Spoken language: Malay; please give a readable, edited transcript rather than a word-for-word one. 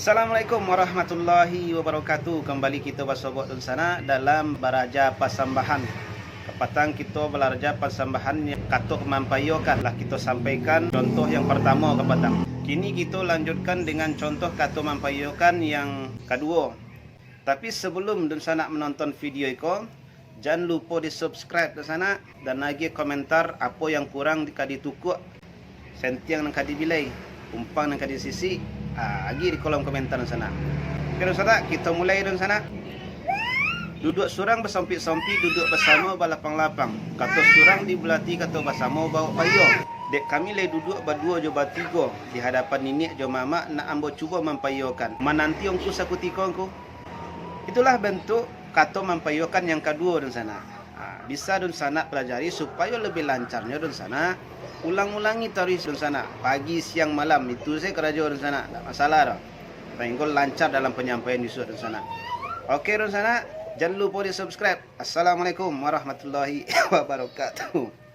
Assalamualaikum warahmatullahi wabarakatuh. Kembali kita bersobot dan sana dalam baraja pasambahan. Kepatang kita belajar pasambahan yang katuk mampayokan lah kita sampaikan contoh yang pertama kepatang. Kini kita lanjutkan dengan contoh katuk mampayokan yang kedua. Tapi sebelum dan sana menonton video itu, jangan lupa di subscribe dan sana dan lagi komentar apa yang kurang ditukuk, sentiang yang kadibilai, umpang yang kadisisi. Lagi di kolom komentar sana. Oke dan sana, kita mulai dan sana. Duduk surang bersompit-sompit, duduk bersama balapang-lapang. Kata surang dibelati, kata bersama bawa payo. Dek kami lay duduk berdua jo bertiga di hadapan nenek jo mama nak ambo cuba mempayokan. Menanti ongku sakutika ongku. Itulah bentuk kata mempayokan yang kedua dan sana. Bisa dan sana pelajari supaya lebih lancarnya dan sana. Ulang-ulangi terus dan sana. Pagi, siang, malam. Itu saya kerja dan sana. Tak masalah dah. Penggol lancar dalam penyampaian di dan sana. Oke dan sana. Jangan lupa di subscribe. Assalamualaikum warahmatullahi wabarakatuh.